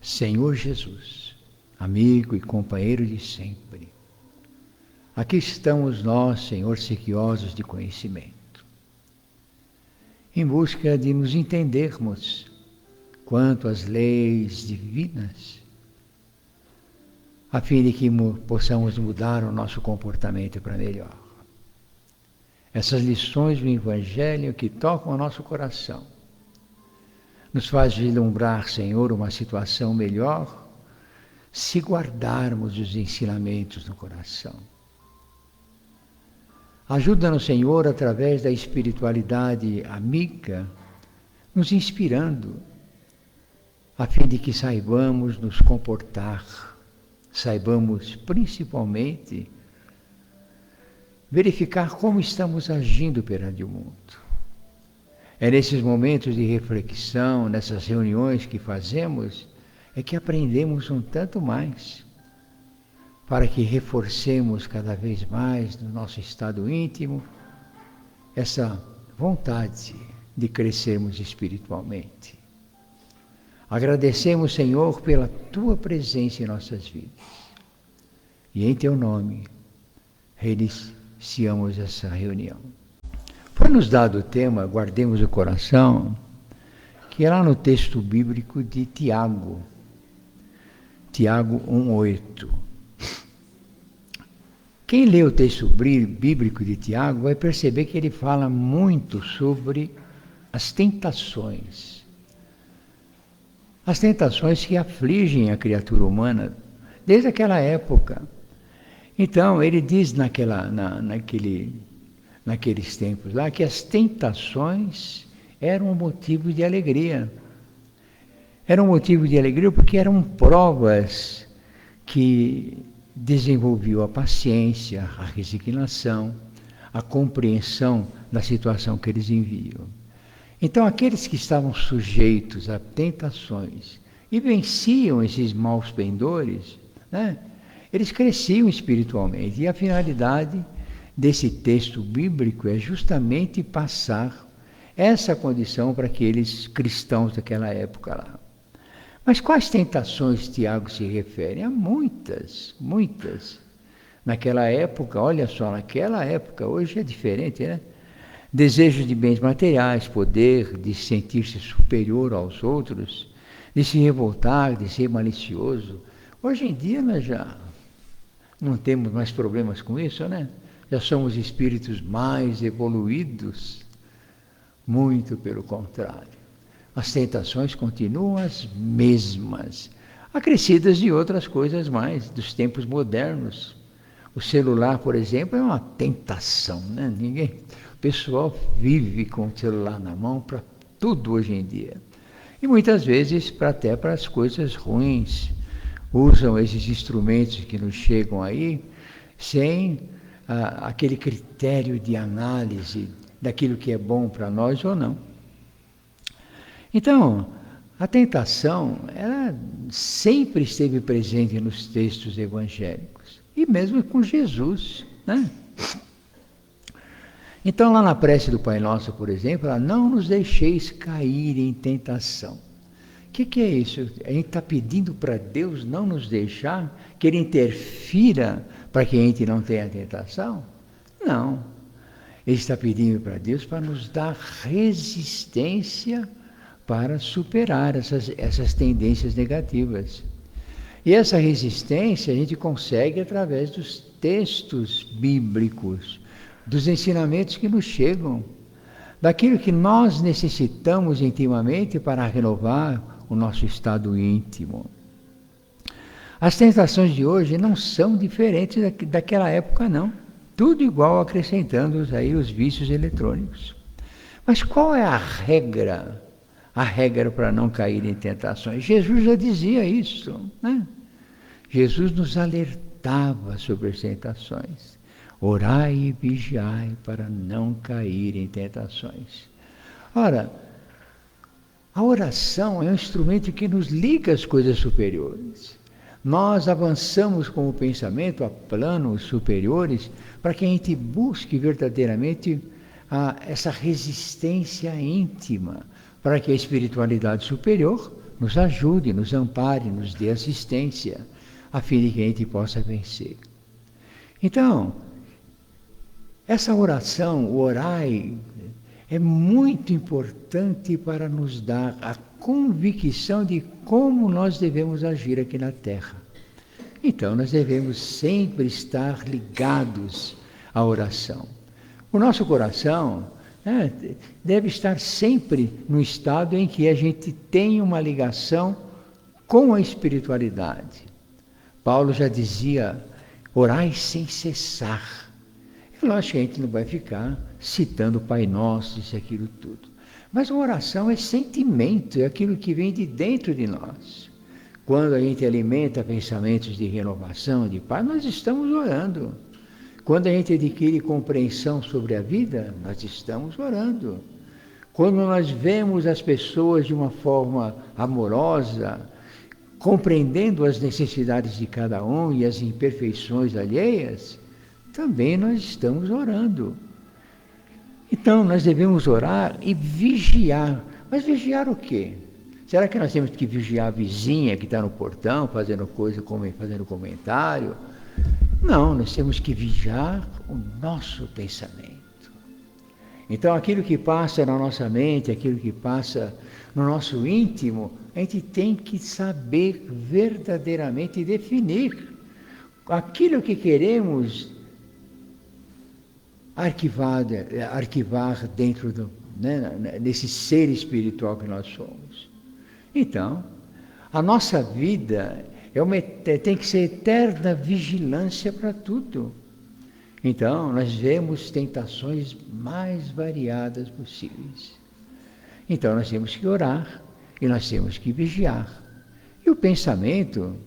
Senhor Jesus, amigo e companheiro de sempre, aqui estamos nós, Senhor, sequiosos de conhecimento, em busca de nos entendermos quanto às leis divinas, a fim de que possamos mudar o nosso comportamento para melhor. Essas lições do Evangelho que tocam o nosso coração nos faz vislumbrar, Senhor, uma situação melhor se guardarmos os ensinamentos no coração. Ajuda-nos, Senhor, através da espiritualidade amiga, nos inspirando, a fim de que saibamos nos comportar, saibamos principalmente verificar como estamos agindo perante o mundo. É nesses momentos de reflexão, nessas reuniões que fazemos, é que aprendemos um tanto mais, para que reforcemos cada vez mais no nosso estado íntimo essa vontade de crescermos espiritualmente. Agradecemos, Senhor, pela Tua presença em nossas vidas. E em Teu nome, reiniciamos essa reunião. Foi nos dado o tema, guardemos o coração, que é lá no texto bíblico de Tiago 1:8. Quem lê o texto bíblico de Tiago vai perceber que ele fala muito sobre as tentações. As tentações que afligem a criatura humana desde aquela época. Então, ele diz naqueles tempos lá que as tentações eram um motivo de alegria. Eram um motivo de alegria porque eram provas que desenvolviam a paciência, a resignação, a compreensão da situação que eles viviam. Então, aqueles que estavam sujeitos a tentações e venciam esses maus pendores, né, eles cresciam espiritualmente. E a finalidade desse texto bíblico é justamente passar essa condição para aqueles cristãos daquela época lá. Mas quais tentações Tiago se refere? Há muitas, muitas. Naquela época, olha só, naquela época, hoje é diferente, né? Desejo de bens materiais, poder, de sentir-se superior aos outros, de se revoltar, de ser malicioso. Hoje em dia nós já não temos mais problemas com isso, né? Já somos espíritos mais evoluídos. Muito pelo contrário. As tentações continuam as mesmas, acrescidas de outras coisas mais, dos tempos modernos. O celular, por exemplo, é uma tentação, né? O pessoal vive com o celular na mão para tudo hoje em dia. E muitas vezes até para as coisas ruins. Usam esses instrumentos que nos chegam aí sem aquele critério de análise daquilo que é bom para nós ou não. Então, a tentação, ela sempre esteve presente nos textos evangélicos, e mesmo com Jesus, né? Então, lá na prece do Pai Nosso, por exemplo, ela, não nos deixeis cair em tentação. O que é isso? A gente está pedindo para Deus não nos deixar, que Ele interfira para que a gente não tenha tentação? Não. Ele está pedindo para Deus para nos dar resistência para superar essas tendências negativas. E essa resistência a gente consegue através dos textos bíblicos, dos ensinamentos que nos chegam, daquilo que nós necessitamos intimamente para renovar o nosso estado íntimo. As tentações de hoje não são diferentes daquela época, não. Tudo igual, acrescentando aí os vícios eletrônicos. Mas qual é a regra? A regra para não cair em tentações? Jesus já dizia isso, né? Jesus nos alertava sobre as tentações. Orai e vigiai para não cair em tentações. Ora, a oração é um instrumento que nos liga às coisas superiores. Nós avançamos com o pensamento a planos superiores para que a gente busque verdadeiramente essa resistência íntima, para que a espiritualidade superior nos ajude, nos ampare, nos dê assistência, a fim de que a gente possa vencer. Então, essa oração, o orai, é muito importante para nos dar a convicção de como nós devemos agir aqui na Terra. Então, nós devemos sempre estar ligados à oração. O nosso coração deve estar sempre no estado em que a gente tem uma ligação com a espiritualidade. Paulo já dizia, orai sem cessar. É lógico que a gente não vai ficar citando o Pai Nosso, isso e aquilo tudo. Mas a oração é sentimento, é aquilo que vem de dentro de nós. Quando a gente alimenta pensamentos de renovação, de paz, nós estamos orando. Quando a gente adquire compreensão sobre a vida, nós estamos orando. Quando nós vemos as pessoas de uma forma amorosa, compreendendo as necessidades de cada um e as imperfeições alheias, também nós estamos orando. Então, nós devemos orar e vigiar. Mas vigiar o quê? Será que nós temos que vigiar a vizinha que está no portão, fazendo coisa, fazendo comentário? Não, nós temos que vigiar o nosso pensamento. Então, aquilo que passa na nossa mente, aquilo que passa no nosso íntimo, a gente tem que saber verdadeiramente definir aquilo que queremos arquivar dentro desse ser espiritual que nós somos. Então, a nossa vida tem que ser eterna vigilância para tudo. Então, nós vemos tentações mais variadas possíveis. Então, nós temos que orar e nós temos que vigiar. E o pensamento,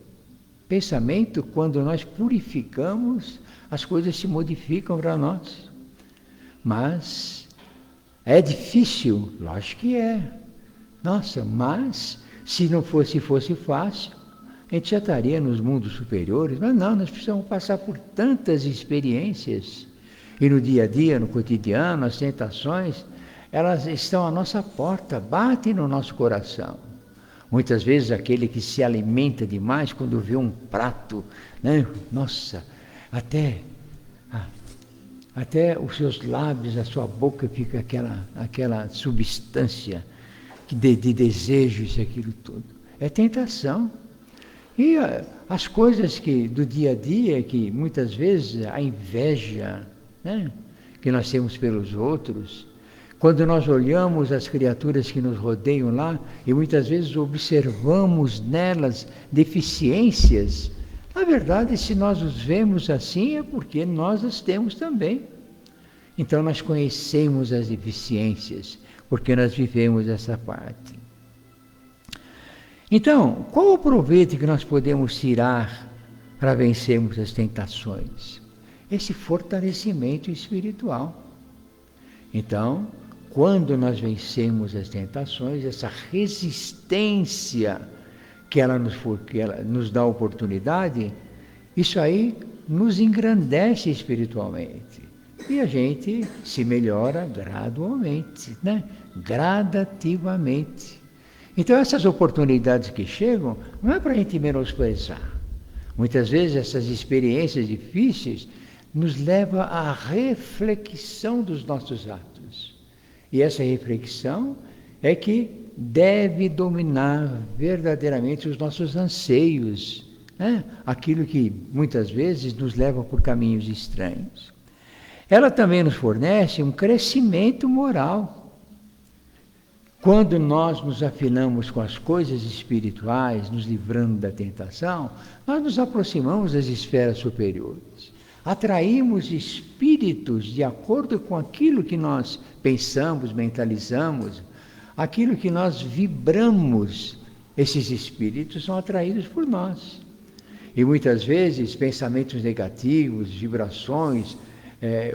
quando nós purificamos, as coisas se modificam para nós. Mas é difícil? Lógico que é. Nossa, mas se não fosse fácil, a gente já estaria nos mundos superiores. Mas não, nós precisamos passar por tantas experiências. E no dia a dia, no cotidiano, as tentações, elas estão à nossa porta, batem no nosso coração. Muitas vezes aquele que se alimenta demais, quando vê um prato, nossa, até os seus lábios, a sua boca fica aquela substância de desejo, isso, aquilo tudo. É tentação. E as coisas do dia a dia, que muitas vezes a inveja, que nós temos pelos outros, quando nós olhamos as criaturas que nos rodeiam lá, e muitas vezes observamos nelas deficiências, na verdade, se nós os vemos assim, é porque nós as temos também. Então, nós conhecemos as deficiências, porque nós vivemos essa parte. Então, qual o proveito que nós podemos tirar para vencermos as tentações? Esse fortalecimento espiritual. Então, quando nós vencemos as tentações, essa resistência que ela nos dá a oportunidade, isso aí nos engrandece espiritualmente. E a gente se melhora gradualmente, gradativamente. Então essas oportunidades que chegam, não é para a gente menosprezar. Muitas vezes essas experiências difíceis nos levam à reflexão dos nossos atos. E essa reflexão é que deve dominar verdadeiramente os nossos anseios, aquilo que muitas vezes nos leva por caminhos estranhos. Ela também nos fornece um crescimento moral. Quando nós nos afinamos com as coisas espirituais, nos livrando da tentação, nós nos aproximamos das esferas superiores. Atraímos espíritos de acordo com aquilo que nós pensamos, mentalizamos, aquilo que nós vibramos. Esses espíritos são atraídos por nós. E muitas vezes pensamentos negativos, vibrações,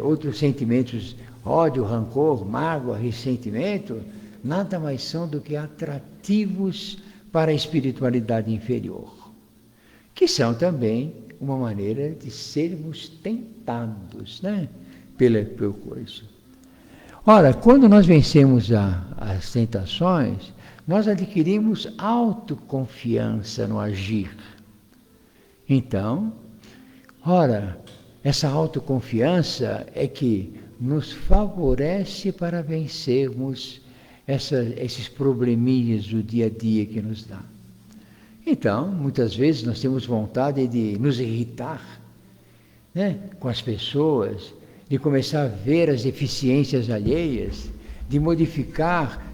outros sentimentos, ódio, rancor, mágoa, ressentimento, nada mais são do que atrativos para a espiritualidade inferior, que são também uma maneira de sermos tentados, pelo coisa. Ora, quando nós vencemos as tentações, nós adquirimos autoconfiança no agir. Então, ora, essa autoconfiança é que nos favorece para vencermos esses probleminhas do dia a dia que nos dá. Então, muitas vezes nós temos vontade de nos irritar, né, com as pessoas, de começar a ver as deficiências alheias, de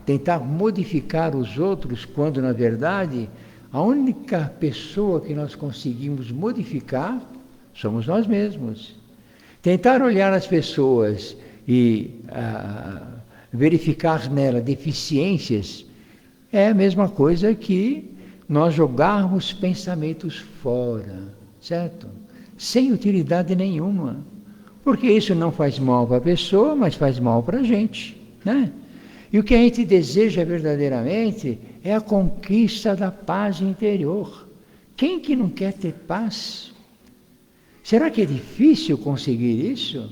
tentar modificar os outros, quando na verdade a única pessoa que nós conseguimos modificar somos nós mesmos. Tentar olhar as pessoas e verificar nela deficiências é a mesma coisa que nós jogarmos pensamentos fora, certo? Sem utilidade nenhuma. Porque isso não faz mal para a pessoa, mas faz mal para a gente, né? E o que a gente deseja verdadeiramente é a conquista da paz interior. Quem que não quer ter paz? Será que é difícil conseguir isso?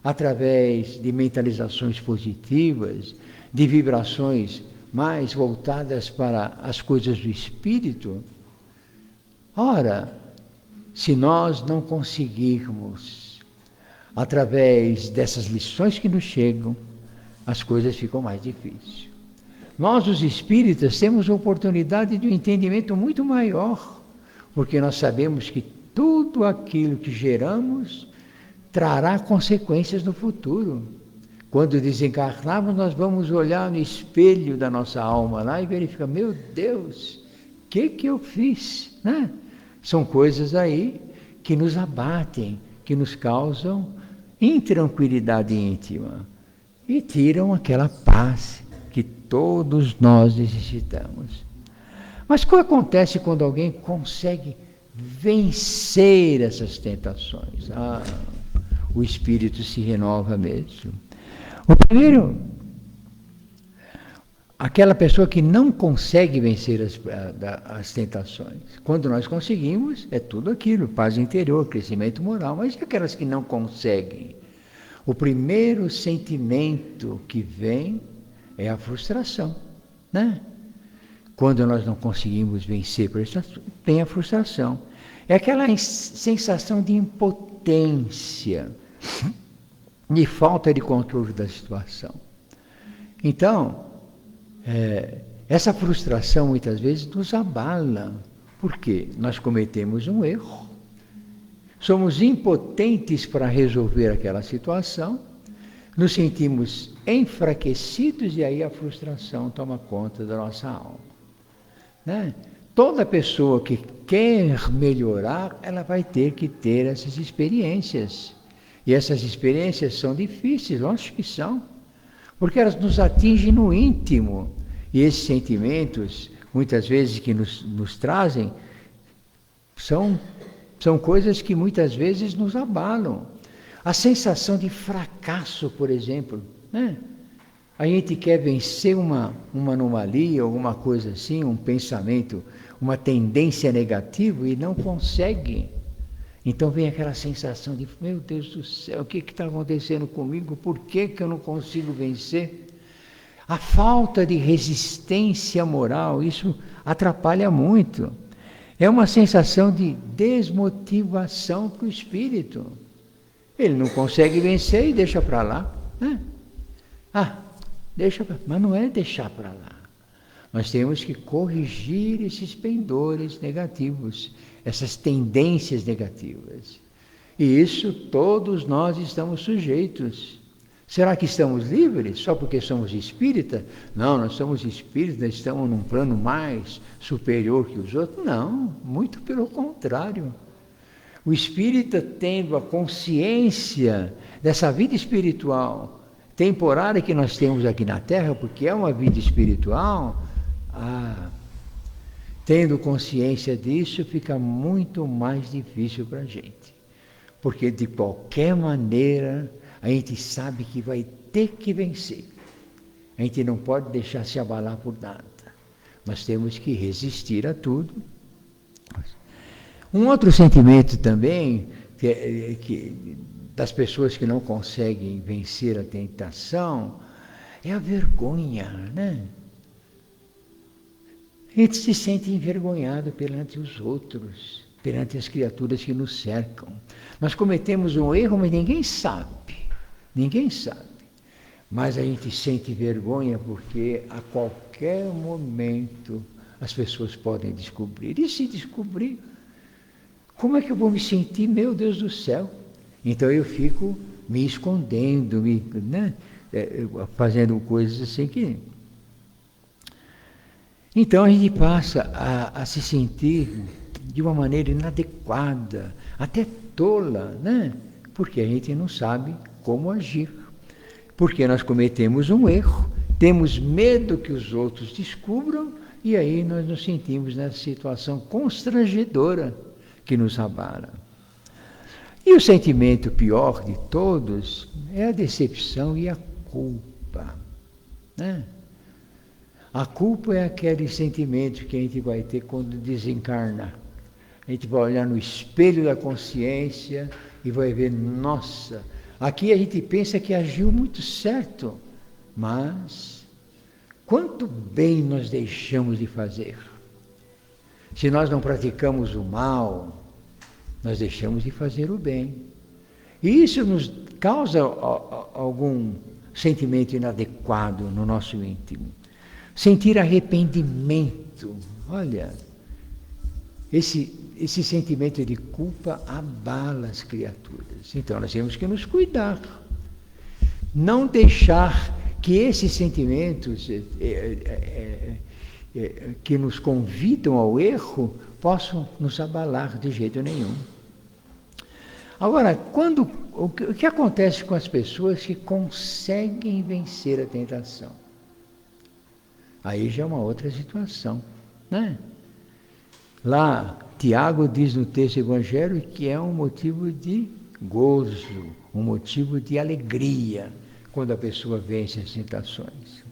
Através de mentalizações positivas, de vibrações mais voltadas para as coisas do espírito? Ora, se nós não conseguirmos, através dessas lições que nos chegam, as coisas ficam mais difíceis. Nós, os espíritas, temos a oportunidade de um entendimento muito maior, porque nós sabemos que tudo aquilo que geramos trará consequências no futuro. Quando desencarnarmos, nós vamos olhar no espelho da nossa alma lá e verificar, meu Deus, o que eu fiz? Né? São coisas aí que nos abatem, que nos causam intranquilidade íntima e tiram aquela paz que todos nós necessitamos. Mas o que acontece quando alguém consegue vencer essas tentações? O espírito se renova mesmo. O primeiro, aquela pessoa que não consegue vencer as tentações. Quando nós conseguimos, é tudo aquilo, paz interior, crescimento moral. Mas e aquelas que não conseguem? O primeiro sentimento que vem é a frustração, né? Quando nós não conseguimos vencer, tem a frustração. É aquela sensação de impotência, de falta de controle da situação. Então, essa frustração muitas vezes nos abala, porque nós cometemos um erro, somos impotentes para resolver aquela situação, nos sentimos enfraquecidos e aí a frustração toma conta da nossa alma, né? Toda pessoa que quer melhorar, ela vai ter que ter essas experiências. E essas experiências são difíceis, lógico que são, porque elas nos atingem no íntimo. E esses sentimentos, muitas vezes, que nos trazem, são coisas que muitas vezes nos abalam. A sensação de fracasso, por exemplo, né? A gente quer vencer uma anomalia, alguma coisa assim, um pensamento, uma tendência negativa e não consegue. Então vem aquela sensação de, meu Deus do céu, o que está acontecendo comigo? Por que eu não consigo vencer? A falta de resistência moral, isso atrapalha muito. É uma sensação de desmotivação para o espírito. Ele não consegue vencer e deixa para lá, né? Mas não é deixar para lá. Nós temos que corrigir esses pendores negativos, essas tendências negativas. E isso todos nós estamos sujeitos. Será que estamos livres só porque somos espíritas? Não, nós somos espíritas, estamos num plano mais superior que os outros. Não, muito pelo contrário. O espírita, tendo a consciência dessa vida espiritual temporária que nós temos aqui na Terra, porque é uma vida espiritual, tendo consciência disso, fica muito mais difícil para a gente. Porque de qualquer maneira, a gente sabe que vai ter que vencer. A gente não pode deixar se abalar por nada. Nós temos que resistir a tudo. Um outro sentimento também, das pessoas que não conseguem vencer a tentação, é a vergonha, né? A gente se sente envergonhado perante os outros, perante as criaturas que nos cercam. Nós cometemos um erro, mas ninguém sabe. Ninguém sabe. Mas a gente sente vergonha porque a qualquer momento as pessoas podem descobrir. E se descobrir, como é que eu vou me sentir? Meu Deus do céu! Então eu fico me escondendo, fazendo coisas assim que... Então a gente passa a se sentir de uma maneira inadequada, até tola, né? Porque a gente não sabe como agir. Porque nós cometemos um erro, temos medo que os outros descubram, e aí nós nos sentimos nessa situação constrangedora que nos abala. E o sentimento pior de todos é a decepção e a culpa, né? A culpa é aquele sentimento que a gente vai ter quando desencarna. A gente vai olhar no espelho da consciência e vai ver, nossa, aqui a gente pensa que agiu muito certo, mas quanto bem nós deixamos de fazer. Se nós não praticamos o mal, nós deixamos de fazer o bem. E isso nos causa algum sentimento inadequado no nosso íntimo. Sentir arrependimento, olha, esse sentimento de culpa abala as criaturas. Então nós temos que nos cuidar, não deixar que esses sentimentos que nos convidam ao erro possam nos abalar de jeito nenhum. Agora, o que acontece com as pessoas que conseguem vencer a tentação? Aí já é uma outra situação, né? Lá, Tiago diz no texto evangélico que é um motivo de gozo, um motivo de alegria, quando a pessoa vence as tentações.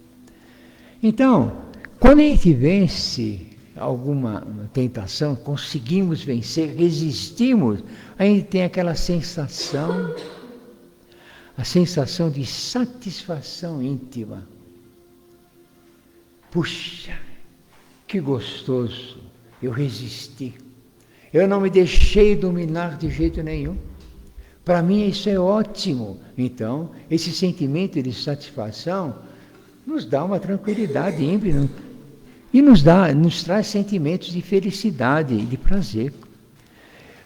Então, quando a gente vence alguma tentação, conseguimos vencer, resistimos, a gente tem aquela sensação, a sensação de satisfação íntima. Puxa, que gostoso, eu resisti. Eu não me deixei dominar de jeito nenhum. Para mim isso é ótimo. Então, esse sentimento de satisfação nos dá uma tranquilidade ímpar e nos traz sentimentos de felicidade e de prazer.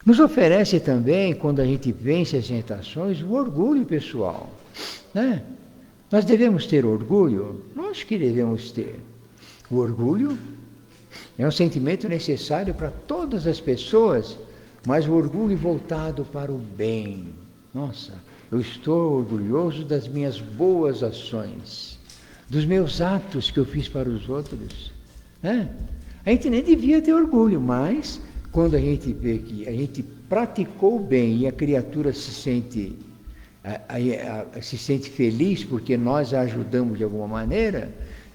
Nos oferece também, quando a gente vence as tentações, o orgulho pessoal, né? Nós devemos ter orgulho? Nós que devemos ter. O orgulho é um sentimento necessário para todas as pessoas, mas o orgulho voltado para o bem. Nossa, eu estou orgulhoso das minhas boas ações, dos meus atos que eu fiz para os outros, né? A gente nem devia ter orgulho, mas quando a gente vê que a gente praticou o bem e a criatura se sente feliz porque nós a ajudamos de alguma maneira,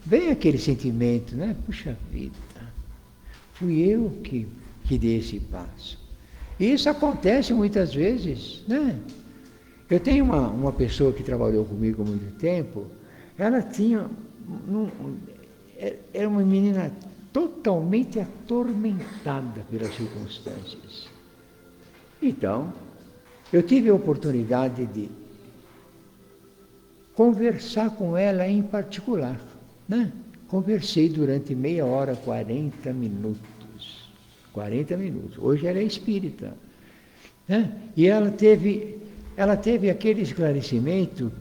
vem aquele sentimento, né? Puxa vida, fui eu que dei esse passo. E isso acontece muitas vezes, né? Eu tenho uma pessoa que trabalhou comigo há muito tempo, ela era uma menina totalmente atormentada pelas circunstâncias. Então, eu tive a oportunidade de conversar com ela em particular, né? Conversei durante meia hora, 40 minutos. 40 minutos. Hoje ela é espírita, né? E ela teve aquele esclarecimento,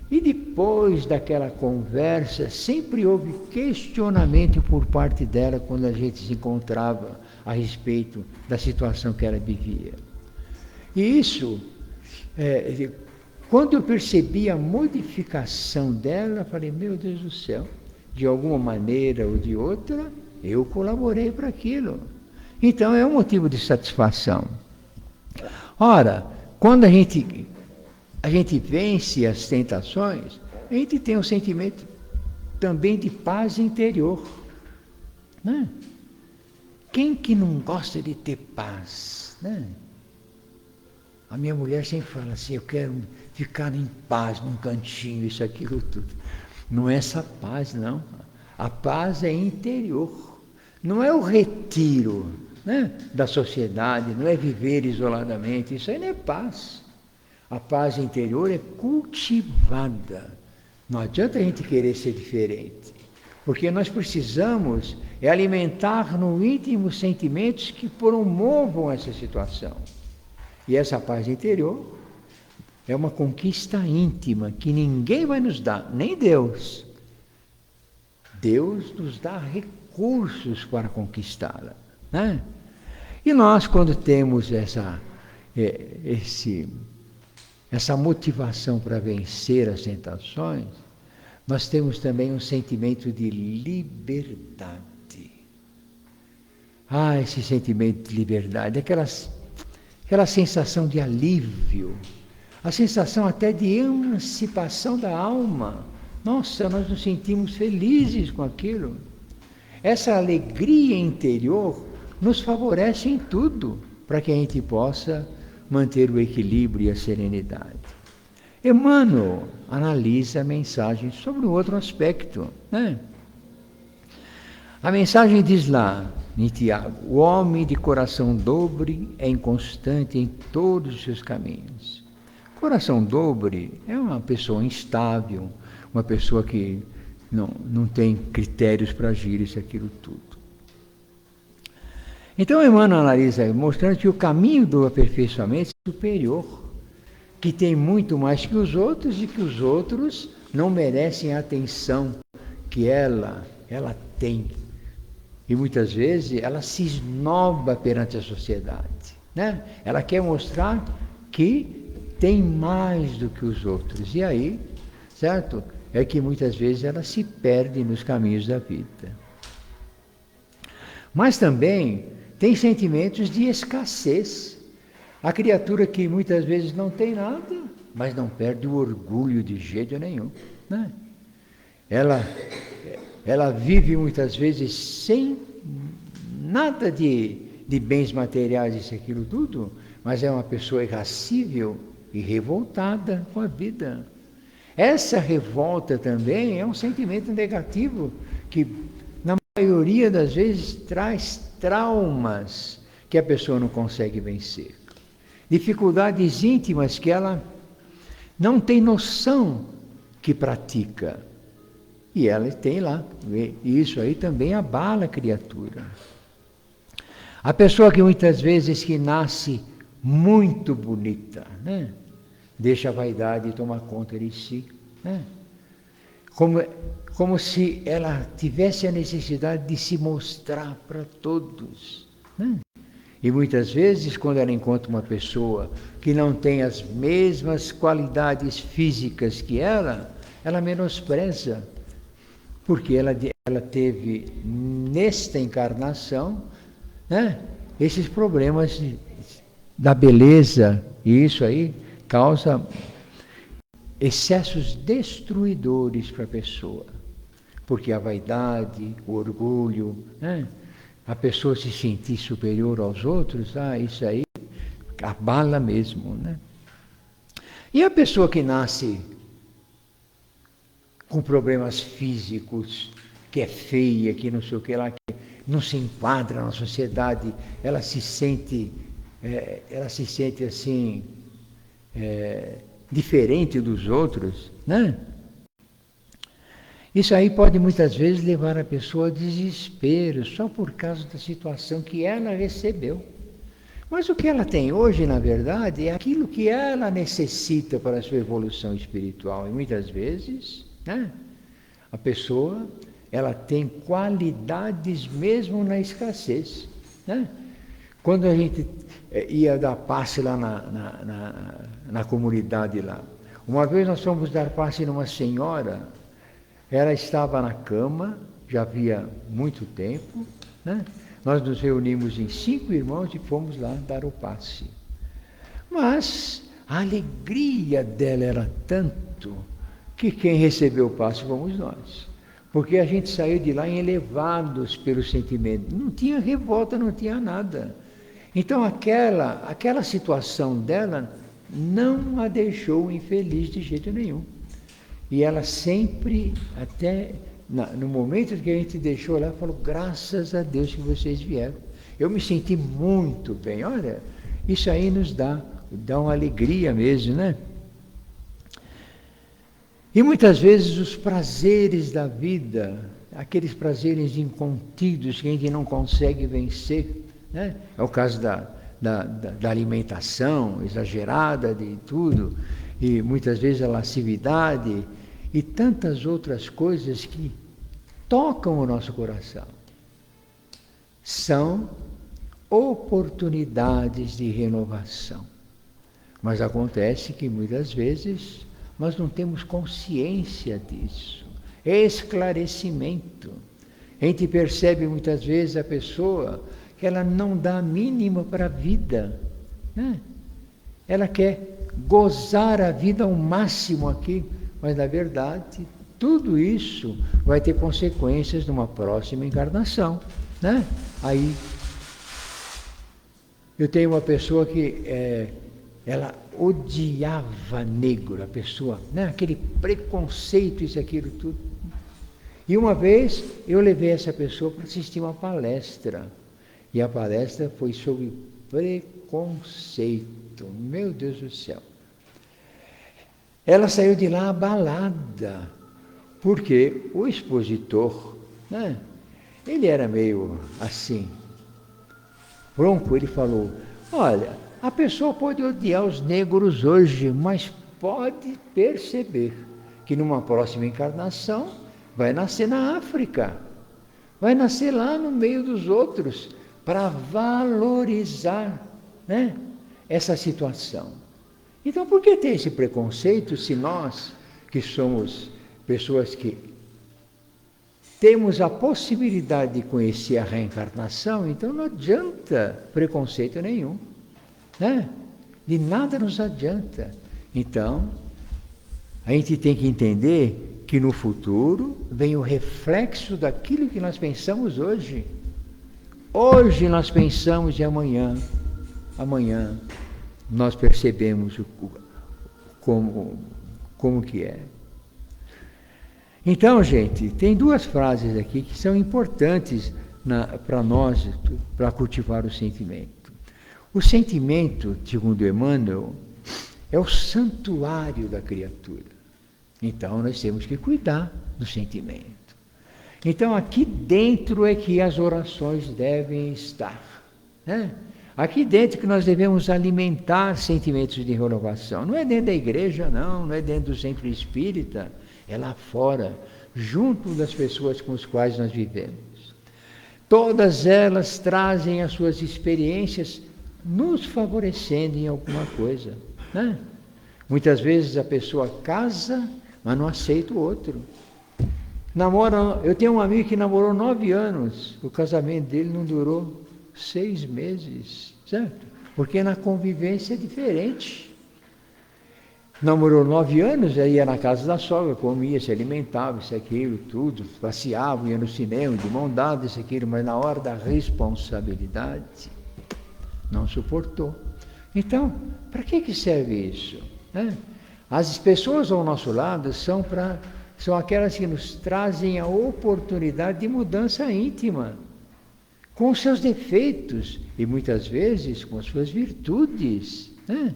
e depois daquela conversa, sempre houve questionamento por parte dela quando a gente se encontrava a respeito da situação que ela vivia. E isso, quando eu percebi a modificação dela, eu falei, meu Deus do céu, de alguma maneira ou de outra, eu colaborei para aquilo. Então é um motivo de satisfação. Ora, quando a gente vence as tentações, a gente tem um sentimento também de paz interior, né? Quem que não gosta de ter paz, né? A minha mulher sempre fala assim, eu quero ficar em paz num cantinho, isso, aquilo, tudo. Não é essa paz, não. A paz é interior. não é o retiro, né, da sociedade, não é viver isoladamente, isso aí não é paz. A paz interior é cultivada. Não adianta a gente querer ser diferente, porque nós precisamos alimentar no íntimo sentimentos que promovam essa situação. E essa paz interior é uma conquista íntima que ninguém vai nos dar, nem Deus. Deus nos dá recursos para conquistá-la, né? E nós, quando temos essa motivação para vencer as tentações, nós temos também um sentimento de liberdade. Esse sentimento de liberdade, aquela sensação de alívio, a sensação até de emancipação da alma. Nossa, nós nos sentimos felizes com aquilo. Essa alegria interior nos favorece em tudo, para que a gente possa manter o equilíbrio e a serenidade. Emmanuel analisa a mensagem sobre um outro aspecto, né? A mensagem diz lá, em Tiago: o homem de coração dobre é inconstante em todos os seus caminhos. Coração dobre é uma pessoa instável, uma pessoa que não tem critérios para agir isso, aquilo tudo. Então Emmanuel analisa, mostrando que o caminho do aperfeiçoamento é superior, que tem muito mais que os outros e que os outros não merecem a atenção que ela tem. E muitas vezes ela se esnoba perante a sociedade, né? Ela quer mostrar que tem mais do que os outros. E aí, certo? É que muitas vezes ela se perde nos caminhos da vida. Mas também tem sentimentos de escassez. A criatura que muitas vezes não tem nada, mas não perde o orgulho de jeito nenhum, né? Ela vive muitas vezes sem nada de bens materiais, isso e aquilo tudo, mas é uma pessoa irascível e revoltada com a vida. Essa revolta também é um sentimento negativo que, na maioria das vezes, traz traumas que a pessoa não consegue vencer. Dificuldades íntimas que ela não tem noção que pratica. E ela tem lá. E isso aí também abala a criatura. A pessoa que muitas vezes que nasce muito bonita, né? Deixa a vaidade tomar conta de si, né? Como se ela tivesse a necessidade de se mostrar para todos, né? E muitas vezes, quando ela encontra uma pessoa que não tem as mesmas qualidades físicas que ela menospreza, porque ela teve, nesta encarnação, né, esses problemas da beleza, e isso aí causa excessos destruidores para a pessoa, porque a vaidade, o orgulho, né, a pessoa se sentir superior aos outros, isso aí abala mesmo, né? E a pessoa que nasce com problemas físicos, que é feia, que não sei o que lá, que não se enquadra na sociedade, ela se sente assim, diferente dos outros, né? Isso aí pode muitas vezes levar a pessoa a desespero, só por causa da situação que ela recebeu. Mas o que ela tem hoje, na verdade, é aquilo que ela necessita para a sua evolução espiritual. E muitas vezes, né, a pessoa, ela tem qualidades mesmo na escassez, né? Quando a gente ia dar passe lá na comunidade lá, uma vez nós fomos dar passe numa senhora. Ela estava na cama, já havia muito tempo, né? Nós nos reunimos em 5 irmãos e fomos lá dar o passe. Mas a alegria dela era tanto que quem recebeu o passe fomos nós. Porque a gente saiu de lá elevados pelo sentimento. Não tinha revolta, não tinha nada. Então aquela situação dela não a deixou infeliz de jeito nenhum. E ela sempre até no momento que a gente deixou lá, falou, graças a Deus que vocês vieram. Eu me senti muito bem. Olha, isso aí nos dá uma alegria mesmo, né? E muitas vezes os prazeres da vida, aqueles prazeres incontidos que a gente não consegue vencer, né? É o caso da alimentação exagerada de tudo, e muitas vezes a lascividade e tantas outras coisas que tocam o nosso coração. São oportunidades de renovação. Mas acontece que muitas vezes nós não temos consciência disso. Esclarecimento. A gente percebe muitas vezes a pessoa que ela não dá a mínima para a vida, né? Ela quer gozar a vida ao máximo aqui, mas na verdade tudo isso vai ter consequências numa próxima encarnação, né? Aí eu tenho uma pessoa que ela odiava negro, a pessoa, né? Aquele preconceito, isso, aquilo, tudo. E uma vez eu levei essa pessoa para assistir uma palestra, e a palestra foi sobre preconceito. Meu Deus do céu. Ela saiu de lá abalada, porque o expositor, né? Ele era meio assim, bronco. Ele falou, olha, a pessoa pode odiar os negros hoje, mas pode perceber que numa próxima encarnação vai nascer na África, vai nascer lá no meio dos outros, para valorizar, né, essa situação. Então, por que ter esse preconceito se nós, que somos pessoas que temos a possibilidade de conhecer a reencarnação, então não adianta preconceito nenhum, né? De nada nos adianta. Então, a gente tem que entender que no futuro vem o reflexo daquilo que nós pensamos hoje. Hoje nós pensamos e amanhã nós percebemos como que é. Então, gente, tem duas frases aqui que são importantes para nós, para cultivar o sentimento. O sentimento, segundo Emmanuel, é o santuário da criatura. Então, nós temos que cuidar do sentimento. Então, aqui dentro é que as orações devem estar, né? Aqui dentro que nós devemos alimentar sentimentos de renovação. Não é dentro da igreja, não é dentro do centro espírita, é lá fora, junto das pessoas com as quais nós vivemos. Todas elas trazem as suas experiências nos favorecendo em alguma coisa, né? Muitas vezes a pessoa casa, mas não aceita o outro. Eu tenho um amigo que namorou 9 anos, o casamento dele não durou 6 meses, certo? Porque na convivência é diferente. Namorou 9 anos, aí ia na casa da sogra, comia, se alimentava, isso, aquilo, tudo, passeava, ia no cinema, de mão dada, isso, aquilo, mas na hora da responsabilidade, não suportou. Então, para que serve isso, né? As pessoas ao nosso lado são aquelas que nos trazem a oportunidade de mudança íntima, com os seus defeitos e muitas vezes com as suas virtudes, né?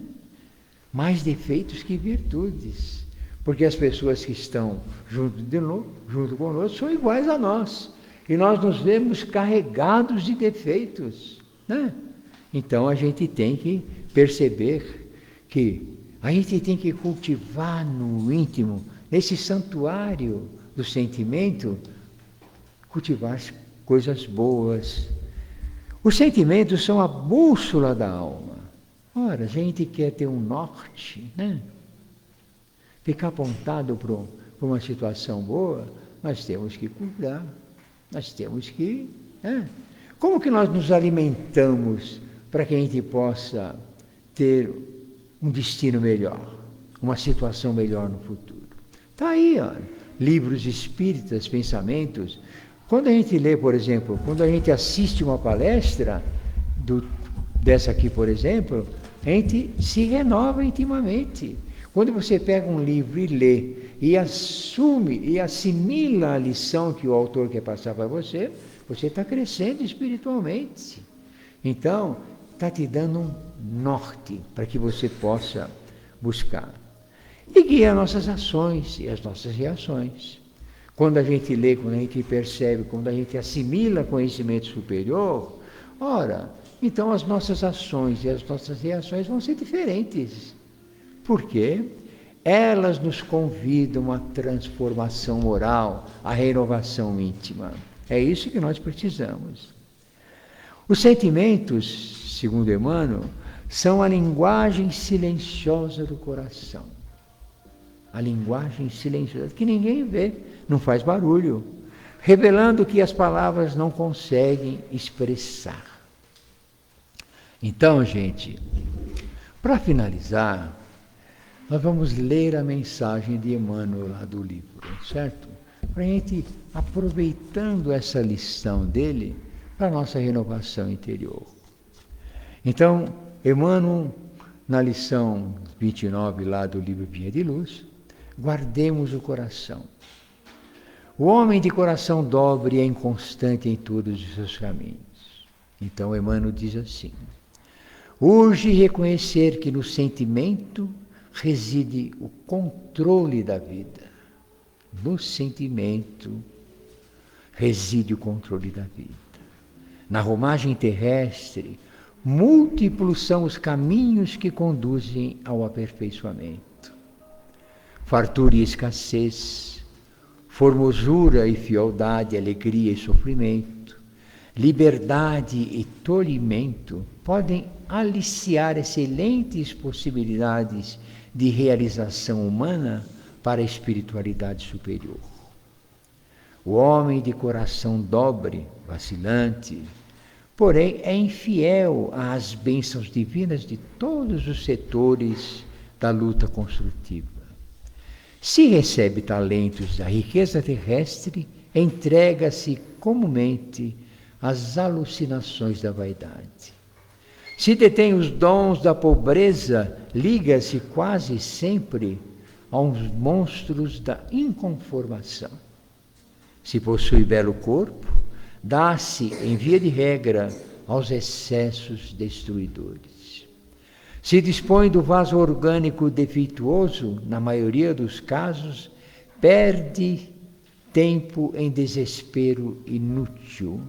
Mais defeitos que virtudes, porque as pessoas que estão junto conosco são iguais a nós, e nós nos vemos carregados de defeitos, né? Então a gente tem que perceber que a gente tem que cultivar no íntimo, nesse santuário do sentimento, cultivar coisas boas. Os sentimentos são a bússola da alma. Ora, a gente quer ter um norte, né? Ficar apontado para uma situação boa, nós temos que cuidar, nós temos que... né? Como que nós nos alimentamos para que a gente possa ter um destino melhor, uma situação melhor no futuro? Está aí, ó, livros espíritas, pensamentos. Quando a gente lê, por exemplo, quando a gente assiste uma palestra, dessa aqui, por exemplo, a gente se renova intimamente. Quando você pega um livro e lê, e assume e assimila a lição que o autor quer passar para você, você está crescendo espiritualmente. Então, está te dando um norte para que você possa buscar. E guia nossas ações e as nossas reações. Quando a gente lê, quando a gente percebe, quando a gente assimila conhecimento superior, ora, então as nossas ações e as nossas reações vão ser diferentes. Por quê? Elas nos convidam à transformação moral, à renovação íntima. É isso que nós precisamos. Os sentimentos, segundo Emmanuel, são a linguagem silenciosa do coração. A linguagem silenciosa, que ninguém vê, não faz barulho, revelando que as palavras não conseguem expressar. Então, gente, para finalizar, nós vamos ler a mensagem de Emmanuel lá do livro, certo? Para a gente, aproveitando essa lição dele, para a nossa renovação interior. Então, Emmanuel, na lição 29 lá do livro Vinha de Luz, guardemos o coração. O homem de coração dobre é inconstante em todos os seus caminhos. Então, Emmanuel diz assim: urge reconhecer que no sentimento reside o controle da vida. No sentimento reside o controle da vida. Na romagem terrestre, múltiplos são os caminhos que conduzem ao aperfeiçoamento. Fartura e escassez, formosura e fealdade, alegria e sofrimento, liberdade e tolhimento podem aliciar excelentes possibilidades de realização humana para a espiritualidade superior. O homem de coração dobre, vacilante, porém é infiel às bênçãos divinas de todos os setores da luta construtiva. Se recebe talentos da riqueza terrestre, entrega-se comumente às alucinações da vaidade. Se detém os dons da pobreza, liga-se quase sempre aos monstros da inconformação. Se possui belo corpo, dá-se, em via de regra, aos excessos destruidores. Se dispõe do vaso orgânico defeituoso, na maioria dos casos, perde tempo em desespero inútil.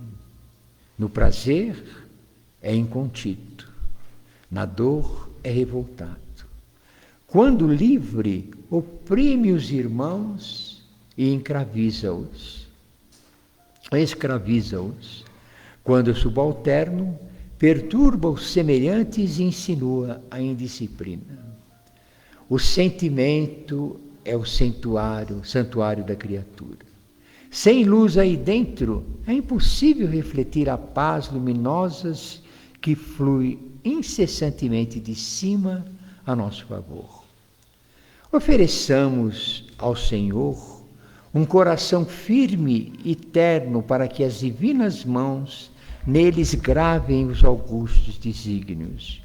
No prazer, é incontido. Na dor, é revoltado. Quando livre, oprime os irmãos e escraviza-os. Quando subalterno, perturba os semelhantes e insinua a indisciplina. O sentimento é o santuário da criatura. Sem luz aí dentro, é impossível refletir a paz luminosa que flui incessantemente de cima a nosso favor. Ofereçamos ao Senhor um coração firme e terno para que as divinas mãos neles gravem os augustos desígnios.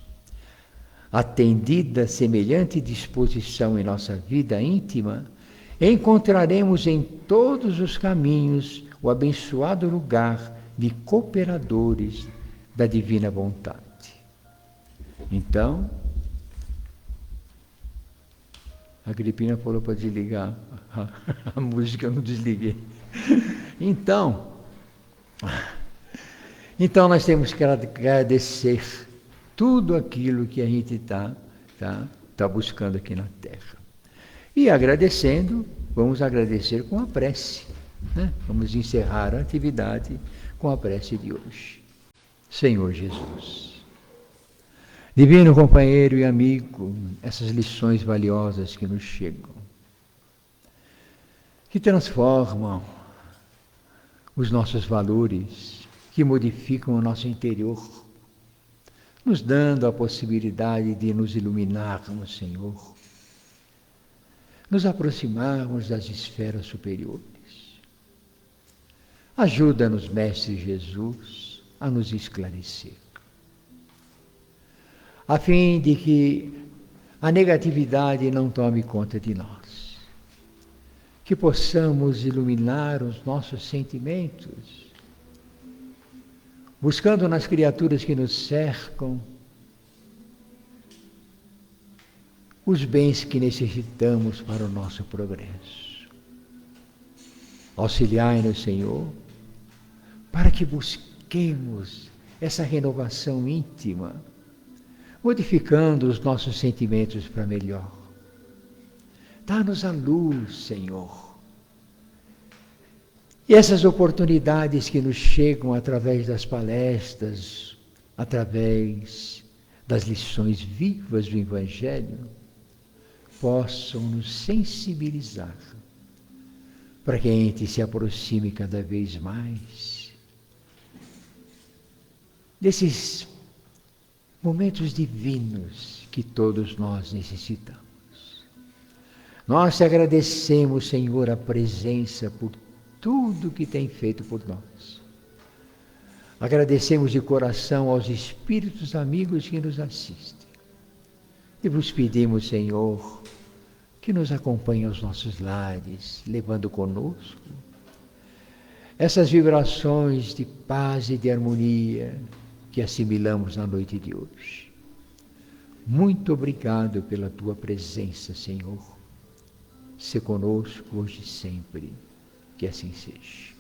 Atendida semelhante disposição em nossa vida íntima, encontraremos em todos os caminhos o abençoado lugar de cooperadores da divina vontade. Então, a Agripina falou para desligar a música, eu não desliguei. Então nós temos que agradecer tudo aquilo que a gente está buscando aqui na Terra. E agradecendo, vamos agradecer com a prece, né? Vamos encerrar a atividade com a prece de hoje. Senhor Jesus, divino companheiro e amigo, essas lições valiosas que nos chegam, que transformam os nossos valores, que modificam o nosso interior, nos dando a possibilidade de nos iluminarmos, Senhor, nos aproximarmos das esferas superiores. Ajuda-nos, Mestre Jesus, a nos esclarecer, a fim de que a negatividade não tome conta de nós. que possamos iluminar os nossos sentimentos, buscando nas criaturas que nos cercam os bens que necessitamos para o nosso progresso. Auxiliai-nos, Senhor, para que busquemos essa renovação íntima, modificando os nossos sentimentos para melhor. Dá-nos a luz, Senhor. E essas oportunidades que nos chegam através das palestras, através das lições vivas do Evangelho, possam nos sensibilizar para que a gente se aproxime cada vez mais desses momentos divinos que todos nós necessitamos. Nós te agradecemos, Senhor, a presença por tudo que tem feito por nós. Agradecemos de coração aos espíritos amigos que nos assistem. E vos pedimos, Senhor, que nos acompanhe aos nossos lares, levando conosco essas vibrações de paz e de harmonia que assimilamos na noite de hoje. Muito obrigado pela tua presença, Senhor. Se conosco hoje e sempre, que assim seja.